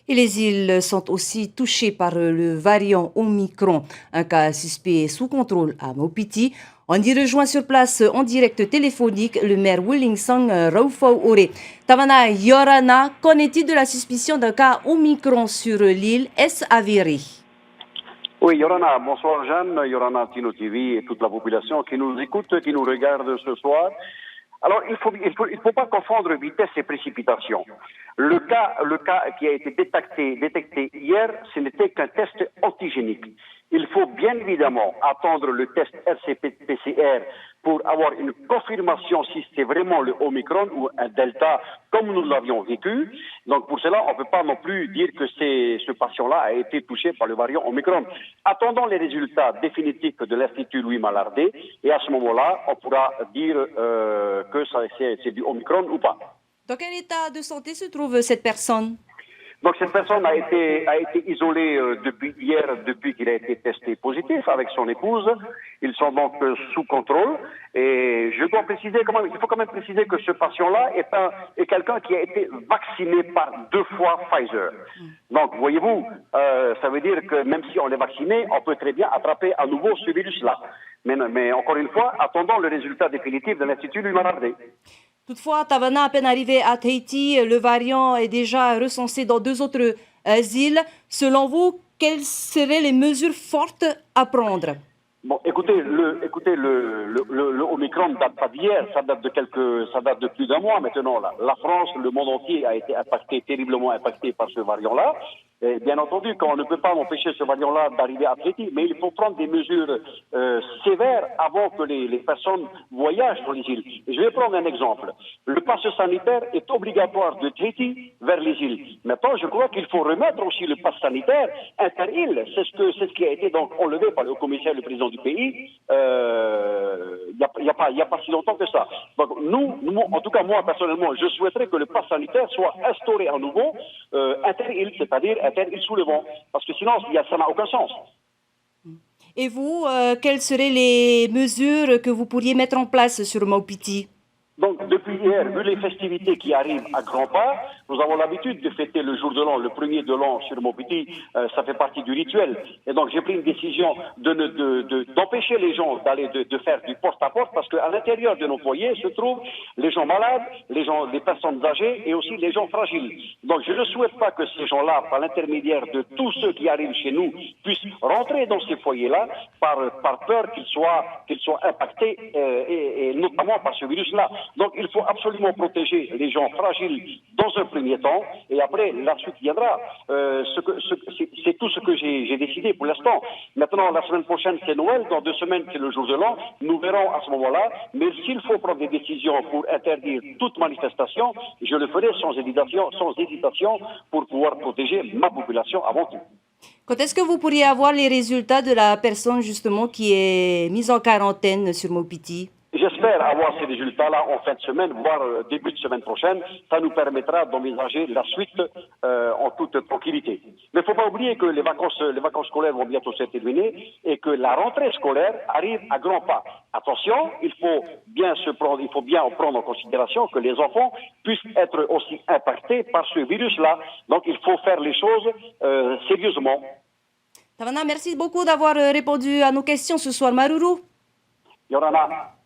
Et les îles sont aussi touchées par le variant Omicron. Un cas suspect est sous contrôle à Maupiti. On y rejoint sur place en direct téléphonique le maire Willingsong Raufau Ore. Tavana Yorana, qu'en est-il de la suspicion d'un cas Omicron sur l'île? Est-ce avéré? Oui, Yorana, bonsoir Jeanne, Yorana, Tino TV et toute la population qui nous écoute, qui nous regarde ce soir. Alors, il faut pas confondre vitesse et précipitation. Le cas qui a été détecté hier, ce n'était qu'un test antigénique. Il faut bien évidemment attendre le test RCP-PCR pour avoir une confirmation si c'est vraiment le Omicron ou un Delta comme nous l'avions vécu. Donc pour cela, on ne peut pas non plus dire que ce patient-là a été touché par le variant Omicron. Attendons les résultats définitifs de l'Institut Louis Malardé et à ce moment-là, on pourra dire que c'est du Omicron ou pas. Dans quel état de santé se trouve cette personne? Donc cette personne a été isolée depuis hier, depuis qu'il a été testé positif avec son épouse. Ils sont donc sous contrôle. Et je dois préciser, il faut quand même préciser que ce patient-là est quelqu'un qui a été vacciné par 2 fois Pfizer. Donc voyez-vous, ça veut dire que même si on est vacciné, on peut très bien attraper à nouveau ce virus-là. Mais encore une fois, attendons le résultat définitif de l'Institut Louis Malardé. Toutefois, Tavana, à peine arrivé à Tahiti, le variant est déjà recensé dans 2 autres îles. Selon vous, quelles seraient les mesures fortes à prendre? Bon, écoutez, le Omicron date pas d'hier, ça date de plus d'un mois maintenant. La France, le monde entier a été terriblement impacté par ce variant-là. Et bien entendu, on ne peut pas empêcher ce variant-là d'arriver à Tahiti, mais il faut prendre des mesures sévères avant que les personnes voyagent dans les îles. Et je vais prendre un exemple. Le pass sanitaire est obligatoire de Tahiti vers les îles. Maintenant, je crois qu'il faut remettre aussi le pass sanitaire inter-îles. C'est ce qui a été donc enlevé par le commissaire, le président du pays, il y a pas si longtemps que ça. Donc nous, en tout cas moi personnellement, je souhaiterais que le pass sanitaire soit instauré à nouveau inter-îles, c'est-à-dire inter-îles sous le vent, parce que sinon ça n'a aucun sens. Et vous, quelles seraient les mesures que vous pourriez mettre en place sur Maupiti? Donc, depuis hier, vu les festivités qui arrivent à grands pas, nous avons l'habitude de fêter le jour de l'an, le premier de l'an sur Maupiti, ça fait partie du rituel. Et donc, j'ai pris une décision d'empêcher les gens d'aller de faire du porte-à-porte parce qu'à l'intérieur de nos foyers se trouvent les gens malades, les personnes âgées et aussi les gens fragiles. Donc, je ne souhaite pas que ces gens-là, par l'intermédiaire de tous ceux qui arrivent chez nous, puissent rentrer dans ces foyers-là par peur qu'ils soient impactés et notamment par ce virus-là. Donc il faut absolument protéger les gens fragiles dans un premier temps et après la suite viendra. C'est tout ce que j'ai décidé pour l'instant. Maintenant la semaine prochaine c'est Noël, dans 2 semaines c'est le jour de l'an, nous verrons à ce moment-là, mais s'il faut prendre des décisions pour interdire toute manifestation, je le ferai sans hésitation pour pouvoir protéger ma population avant tout. Quand est-ce que vous pourriez avoir les résultats de la personne justement qui est mise en quarantaine sur Maupiti? J'espère avoir ces résultats-là en fin de semaine, voire début de semaine prochaine. Ça nous permettra d'envisager la suite en toute tranquillité. Mais il ne faut pas oublier que les vacances scolaires vont bientôt se terminer et que la rentrée scolaire arrive à grands pas. Attention, il faut bien en prendre en considération que les enfants puissent être aussi impactés par ce virus-là. Donc il faut faire les choses sérieusement. Tavana, merci beaucoup d'avoir répondu à nos questions ce soir, Maruru. Yorana.